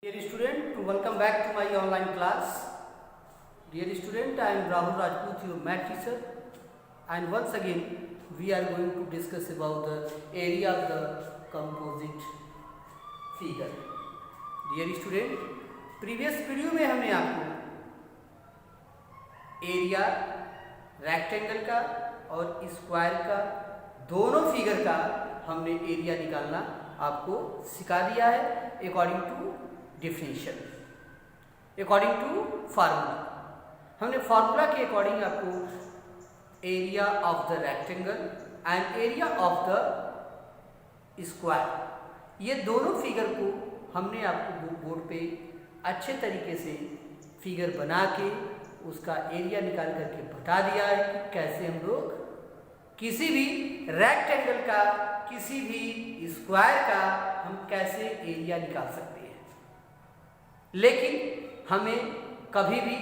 Dear student, welcome back to my online class. Dear student, I am Rahul Rajput, your math teacher, and once again we are going to discuss about the area of the composite figure. Dear student, previous video में हमने आपको area rectangle का और square का दोनों figure का हमने area निकालना आपको सिखा दिया है according to definition, according to formula. हमने फार्मूला के अकॉर्डिंग आपको area of the rectangle and area of the square, ये दोनों फिगर को हमने आपको बोर्ड पे अच्छे तरीके से फिगर बना के उसका एरिया निकाल करके बता दिया है कि कैसे हम लोग किसी भी रेक्टेंगल का किसी भी स्क्वायर का हम कैसे एरिया निकाल सकते हैं। लेकिन हमें कभी भी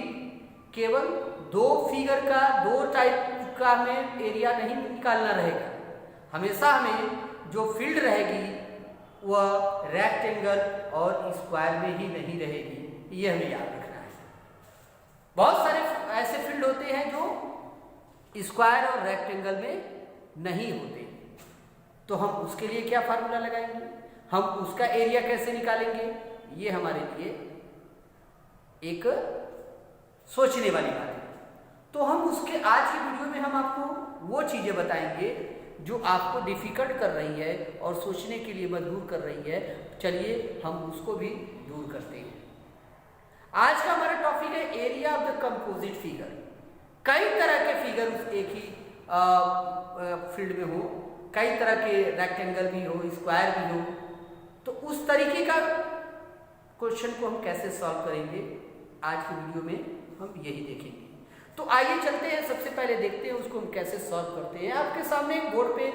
केवल दो फिगर का दो टाइप का हमें एरिया नहीं निकालना रहेगा। हमेशा हमें जो फील्ड रहेगी वह रेक्टेंगल और स्क्वायर में ही नहीं रहेगी, ये हमें याद रखना है। बहुत सारे ऐसे फील्ड होते हैं जो स्क्वायर और रेक्टेंगल में नहीं होते, तो हम उसके लिए क्या फार्मूला लगाएंगे, हम उसका एरिया कैसे निकालेंगे, ये हमारे लिए एक सोचने वाली बात है। तो हम उसके आज की वीडियो में हम आपको वो चीज़ें बताएंगे जो आपको डिफ़िकल्ट कर रही है और सोचने के लिए मजबूर कर रही है। चलिए हम उसको भी दूर करते हैं। आज का हमारा टॉपिक है area of the composite figure. कई तरह के फिगर उस एक ही फील्ड में हो, कई तरह के रेक्टेंगल भी हो, स्क्वायर भी हो, तो उस तरीके का क्वेश्चन को हम कैसे सॉल्व करेंगे आज की वीडियो में हम यही देखेंगे। तो आइए चलते हैं, सबसे पहले देखते हैं उसको हम कैसे सॉल्व करते हैं। आपके सामने एक बोर्ड पे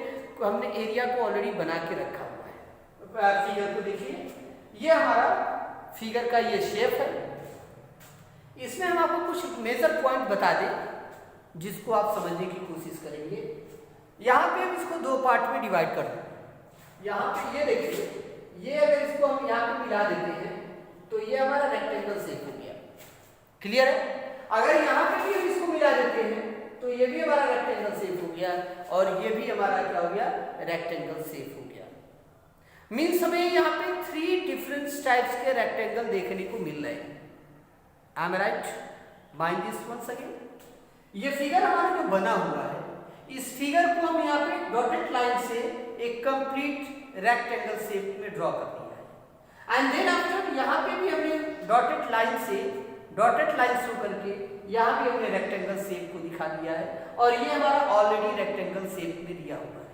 हमने एरिया को ऑलरेडी बना के रखा हुआ है। फिगर को देखिए, ये हमारा फिगर का ये शेप है। इसमें हम आपको कुछ मेजर पॉइंट बता दें जिसको आप समझने की कोशिश करेंगे। यहाँ पे हम इसको दो पार्ट में डिवाइड कर दें। यहाँ पे ये देखिए, ये अगर इसको हम यहाँ पे मिला देते हैं तो ये हमारा रेक्टेंगल शेप हो गया। क्लियर है? अगर यहाँ पे भी हम इसको मिला देते हैं तो ये भी हमारा रेक्टेंगल शेप हो गया और ये भी हमारा क्या हो गया, रेक्टेंगल शेप हो गया। मीन्स हमें यहाँ पे थ्री डिफरेंट टाइप्स के रेक्टेंगल देखने को मिल रहे हैं। I am right? Mind this once again. ये फिगर हमारा जो बना हुआ है, इस फिगर को हम यहाँ पे डॉटेड लाइन से एक कंप्लीट रेक्टेंगल शेप में ड्रॉ कर दिया है। एंड देन आफ्टर यहाँ पे भी हमने डॉटेड लाइन शो करके यहाँ भी हमने रेक्टेंगल शेप को दिखा दिया है और ये हमारा ऑलरेडी रेक्टेंगल शेप में दिया हुआ है।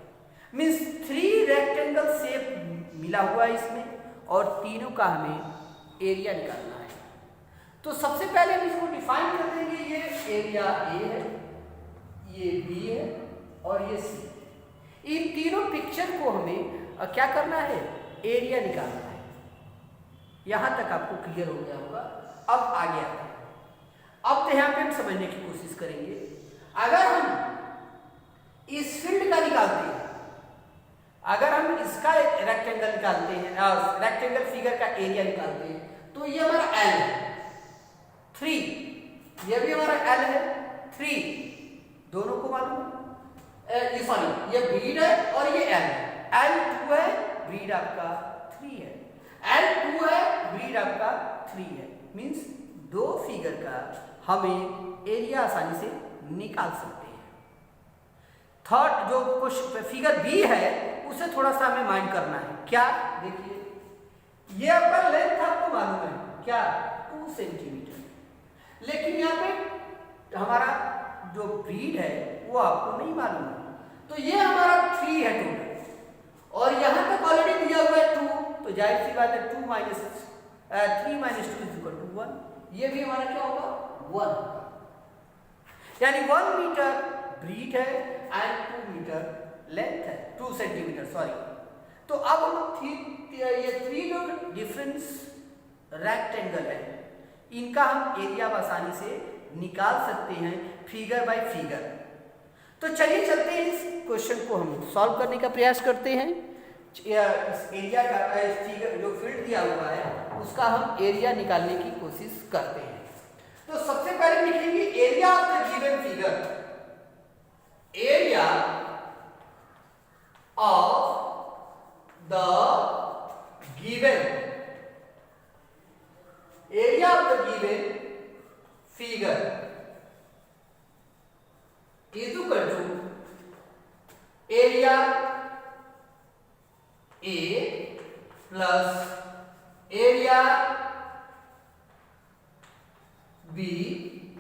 मीन्स थ्री रेक्टेंगल शेप मिला हुआ है इसमें और तीनों का हमें एरिया निकालना है। तो सबसे पहले हम इसको डिफाइन कर देंगे। ये एरिया ए है, ये बी है और ये सी। इन तीनों पिक्चर को हमें क्या करना है, एरिया निकालना है। यहां तक आपको क्लियर हो गया होगा। अब आगे आते हैं। अब तो यहां पे हम समझने की कोशिश करेंगे। अगर हम इस फील्ड का निकालते हैं, अगर हम इसका रेक्टेंगल निकालते हैं, रेक्टेंगल फिगर का एरिया निकालते हैं, तो ये हमारा एल है 3, ये भी हमारा एल है 3, दोनों को मालूम है। सॉरी, ये ब्रीड है और ये एल है। L2 है, ब्रीड आपका 3 है। L2 है, ब्रीड आपका 3 है। मीन्स दो फिगर का हमें एरिया आसानी से निकाल सकते हैं। थर्ड जो कुछ फिगर बी है उसे थोड़ा सा हमें माइंड करना है। क्या? देखिए, ये आपका लेंथ आपको मालूम है क्या, 2 सेंटीमीटर। लेकिन यहाँ पे हमारा जो ब्रीड है वो आपको नहीं मालूम है, तो ये हमारा 3 है टोटल और यहाँ तक ऑलरेडी दिया हुआ है 2, तो जाहिर सी बात है 3 माइनस 2 इज इक्वल टू 1। ये भी हमारा क्या होगा, 1, यानी 1 मीटर ब्रीड है एंड 2 मीटर लेंथ है, 2 सेंटीमीटर सॉरी। तो अब हम ये 3 जो डिफरेंस रेक्टेंगल है इनका हम एरिया आसानी से निकाल सकते हैं फिगर बाय फिगर। तो चलिए चलते हैं, इस क्वेश्चन को हम सॉल्व करने का प्रयास करते हैं। इस एरिया का फिगर जो फील्ड दिया हुआ है उसका हम एरिया निकालने की कोशिश करते हैं। तो सबसे पहले लिखेंगे area of the given figure. Area of the given figure is equal to area A plus area B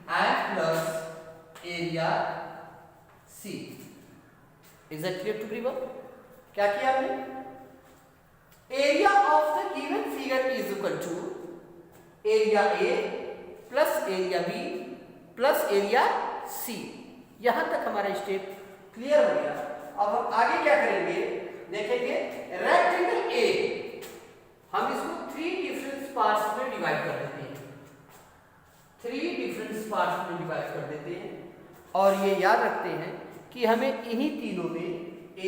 and plus area C. Is that clear to everyone? क्या किया हमने? Area of the given figure is equal to area A plus area B plus area C. यहां तक हमारा step clear हो गया। अब हम आगे क्या करेंगे देखेंगे। रेक्टेंगल ए हम इसको 3 डिफरेंट पार्ट्स में डिवाइड कर देते हैं। 3 डिफरेंट पार्ट्स में डिवाइड कर देते हैं और ये याद रखते हैं कि हमें इन्हीं तीनों में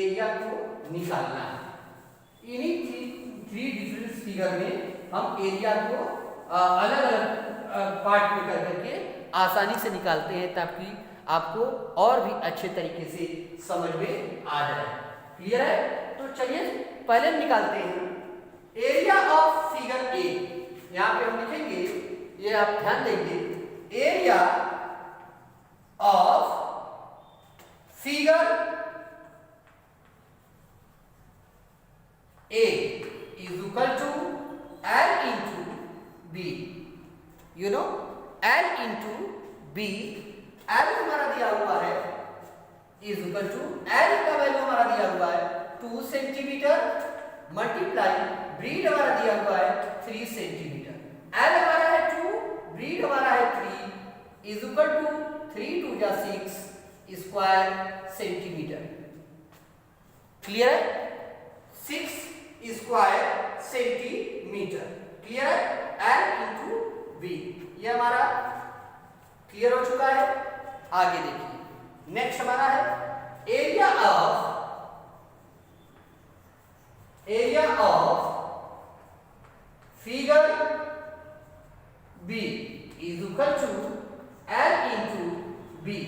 एरिया को निकालना है। इन्हीं 3 डिफरेंट फिगर में हम एरिया को अलग अलग पार्ट में कर करके आसानी से निकालते हैं ताकि आपको और भी अच्छे तरीके से समझ में आ जाए। क्लियर है? तो चलिए पहले निकालते हैं एरिया ऑफ फिगर ए। यहां पे हम लिखेंगे, ये आप ध्यान देंगे, area of figure A is equal to L into B. You know L into B, L हमारा दिया हुआ है is equal to L का वैल्यू हमारा दिया हुआ है 2 सेंटीमीटर मल्टीप्लाई ब्रीड हमारा दिया हुआ है 3 सेंटीमीटर। L हमारा है 2, ब्रीड हमारा है 3 is equal to 3 2 जा 6 स्क्वायर सेंटीमीटर। क्लियर है? 6 स्क्वायर सेंटीमीटर। क्लियर है? L इंटू बी, ये हमारा क्लियर हो चुका है। आगे देखिए नेक्स्ट हमारा है area of figure B is equal to L into B.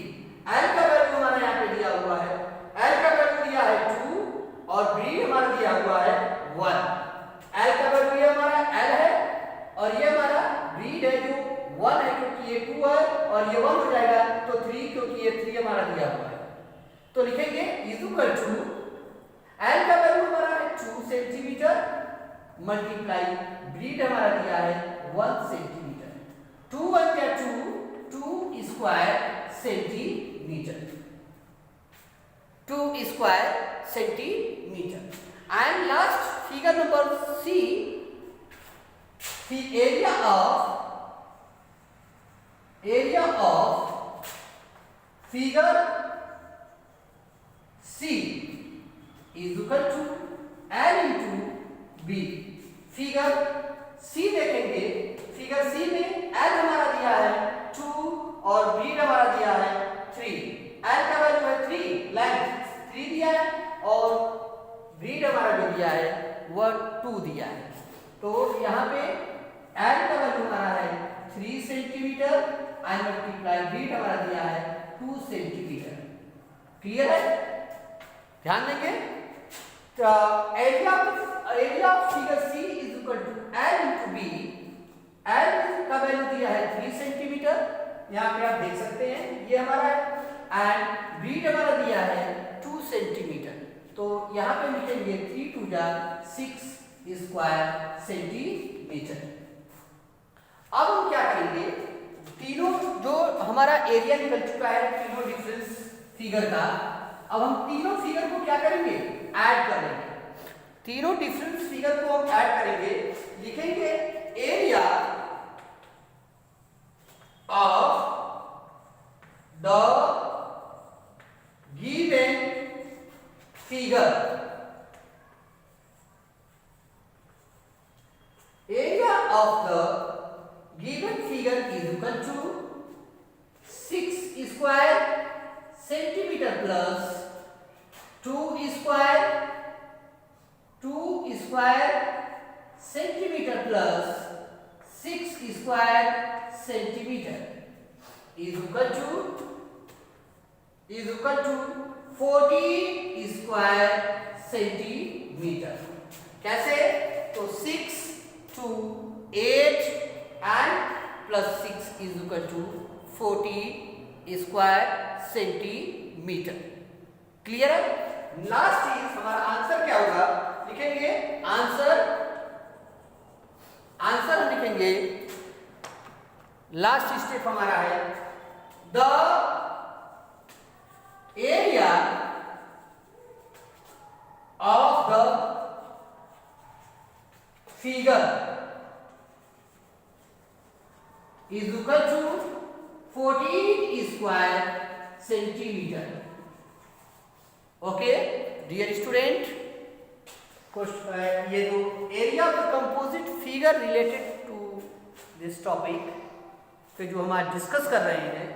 L का वैल्यू हमारा यहाँ पे दिया हुआ है, L का वैल्यू दिया है 2 और बी हमारा दिया हुआ है 1। L का वैल्यू ये हमारा L है और ये हमारा ब्रीड है जो 1 है क्योंकि ये 2 है और ये 1 हो जाएगा तो 3 क्योंकि ये 3 हमारा दिया हुआ है। तो लिखेंगे इज इक्वल टू L का वैल्यू हमारा है 2 सेंटीमीटर मल्टीप्लाई ब्रीड हमारा दिया है 1 सेंटीमीटर। 2 1 क्या 2 square centimetre, 2 square centimetre. And last figure number C, the area of figure C is equal to L into B। Figure C देखेंगे, figure C में L हमारा दिया है 2 और B हमारा दिया है 3। L का वैल्यू है 3, लेंथ 3 दिया है और ब्रीड हमारा जो दिया है वह 2 दिया है। तो यहाँ पे L का वैल्यू हमारा है 3 सेंटीमीटर एंड मल्टीप्लाई ब्रीड हमारा दिया है 2 सेंटीमीटर। क्लियर है? ध्यान देंगे। Area of figure C is equal to L into B. L का वैल्यू दिया है 3 सेंटीमीटर, यहाँ पे आप देख सकते हैं ये हमारा है, एंड ब्रीड हमारा दिया है 2 सेंटीमीटर। तो यहाँ पे लिखेंगे 3 2 जा 6 स्क्वायर सेंटीमीटर। अब हम क्या करेंगे, तीनों जो हमारा एरिया निकल चुका है तीनों डिफरेंस फिगर का, अब हम तीनों फिगर को क्या करेंगे ऐड करेंगे। तीनों डिफरेंस फिगर को हम ऐड करेंगे, लिखेंगे area of the given figure. Area of the given figure is equal to 6 square centimeter plus 2 square centimeter plus square centimetre is equal to 40 square centimetre. कैसे? तो 6 2 8 and plus 6 is equal to 40 square centimetre. Clear है? Last चीज हमारा answer क्या होगा? लिखेंगे answer हम लिखेंगे, लास्ट स्टेप हमारा है the area of the figure is equal to 14 square centimetre. Okay dear student, ये जो area of the composite figure related to this topic पे जो हम आज डिस्कस कर रहे हैं,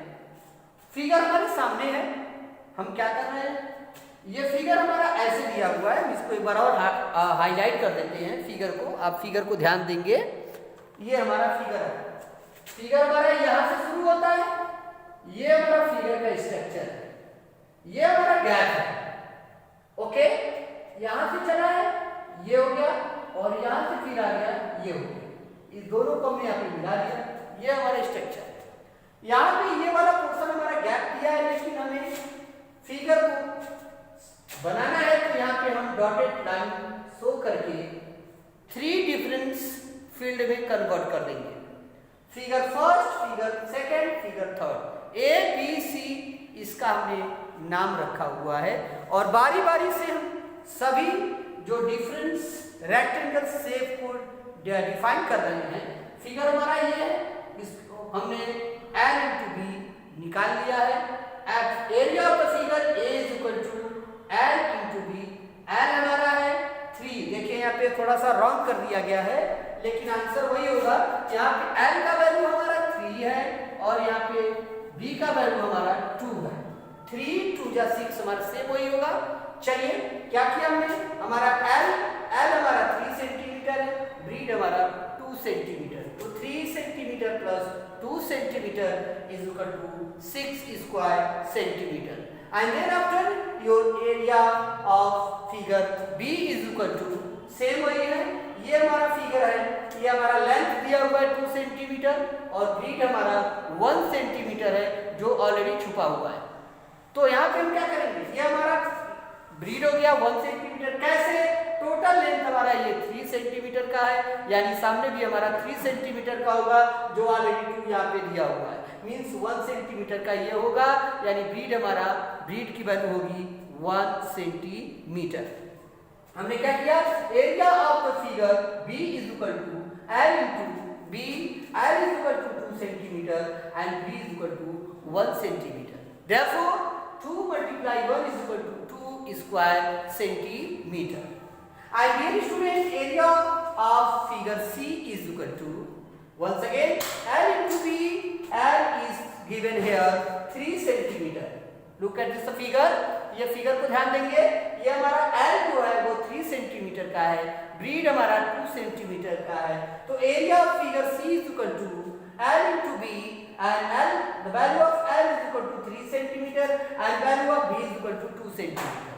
फिगर हमारे सामने है। हम क्या कर रहे हैं? ये फिगर हमारा ऐसे दिया हुआ है, इसको एक बार और हाईलाइट कर देते हैं फिगर को। आप फिगर को ध्यान देंगे, ये हमारा फिगर है। फिगर हमारा यहां से शुरू होता है, ये हमारा फिगर का स्ट्रक्चर है, ये हमारा गैप है। ओके, यहां से चला है, ये हो गया, और यहां से फिर आ गया, ये हो गया। इस दोनों को हमने यहाँ पे मिला दिया, ये हमारा स्ट्रक्चर है। यहाँ पे ये वाला पोर्शन हमारा गैप दिया है, लेकिन हमें फिगर को बनाना है, तो यहाँ पे हम डॉटेड लाइन शो करके 3 डिफरेंस फील्ड में कन्वर्ट कर देंगे। Figure first, figure second, figure third, A B C इसका हमने नाम रखा हुआ है। और बारी बारी से हम सभी जो डिफरेंस रेक्टेंगल शेप को डिफाइन कर रहे हैं। फिगर हमारा ये है, इसको हमने L into B निकाल लिया है। Area of the figure A is equal to L into B। L हमारा है 3। देखिए यहाँ पे थोड़ा सा रॉन्ग कर दिया गया है, लेकिन आंसर वही होगा। यहाँ पे L का वैल्यू हमारा 3 है और यहाँ पे B का वैल्यू हमारा 2 है। 3 2 जा 6 हमारा सेम वही होगा। चलिए क्या किया हमने, हमारा L हमारा 3 सेंटीमीटर है, ब्रीड हमारा 2 सेंटीमीटर, तो 3 centimetre plus 2 centimetre is equal to 6 square centimetre. And then after your area of figure B is equal to same वही है। ये हमारा फिगर है, ये हमारा लेंथ दिया हुआ है 2 सेंटीमीटर और ब्रीड हमारा 1 सेंटीमीटर है, जो ऑलरेडी छुपा हुआ है। तो यहाँ पे हम क्या करेंगे, ये हमारा ब्रीड हो गया 1 सेंटीमीटर। कैसे? टोटल लेंथ हमारा ये 3 सेंटीमीटर का है, यानी सामने भी हमारा 3 सेंटीमीटर का होगा, जो ऑलरेडी 2 यहाँ पे दिया हुआ है। मींस 1 सेंटीमीटर का ये होगा, यानी ब्रीड की वैल्यू होगी 1 सेंटीमीटर। हमने क्या किया, area of the figure B is equal to L into B। L is equal to 2 centimetre and B is equal to 1 centimetre. Therefore 2 multiply 1 is equal to 2 square centimeter. And dear student, area of figure C is equal to, once again, L into B. L is given here 3 centimeter. Look at this figure. ये figure को ध्यान देंगे, ये हमारा L जो है वो 3 centimetre का है, ब्रीड हमारा 2 सेंटीमीटर का है। तो area of figure C is equal to L into B, and the value of L is equal to 3 centimeter and value of B is equal to 2 centimeter.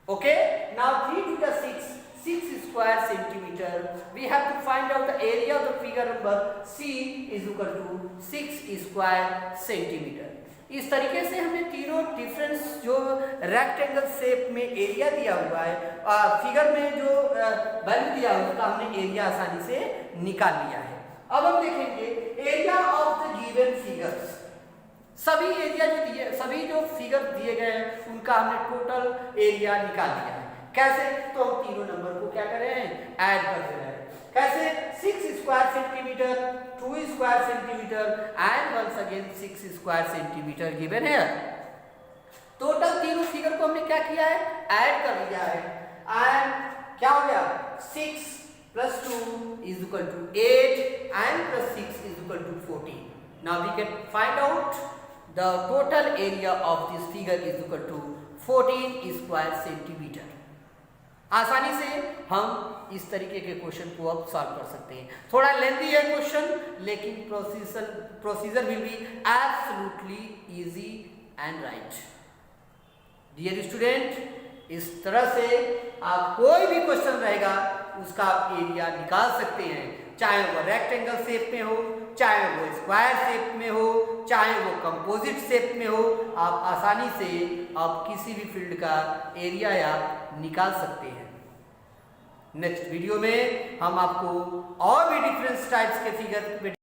Okay, now 3 to the 6 square centimeter. We have to find out the area of the figure number C is equal to 6 square centimeter. इस तरीके से हमने तीनों difference जो rectangle shape में area दिया हुआ है, फिगर में जो वैल्यू दिया हुआ है, उसका हमने एरिया आसानी से निकाल लिया है। अब हम देखेंगे area of the given figures. सभी जो फिगर दिए गए हैं उनका हमने टोटल एरिया निकाल लिया है। कैसे? तो हम तीनों नंबर को क्या कर रहे हैं, ऐड कर रहे हैं। कैसे? 6 square centimetre, 2 square centimetre and once again 6 square centimetre given है। टोटल तीनों फिगर को हमने क्या किया है, ऐड कर लिया है। एंड क्या हो गया, 6 plus 2 is equal to 8 and plus 6 is equal to 14. Now we can find out the total area of this figure is equal to 14 square centimeter. आसानी से हम इस तरीके के क्वेश्चन को अब सॉल्व कर सकते हैं। थोड़ा लेंथी है क्वेश्चन, लेकिन procedure will be absolutely easy and right. Dear student, इस तरह से आप कोई भी क्वेश्चन रहेगा उसका आप एरिया निकाल सकते हैं, चाहे वो रेक्टेंगल शेप में हो, चाहे वो स्क्वायर शेप में हो, चाहे वो कंपोजिट शेप में हो। आप आसानी से आप किसी भी फील्ड का एरिया आप निकाल सकते हैं। नेक्स्ट वीडियो में हम आपको और भी डिफरेंट टाइप्स के फिगर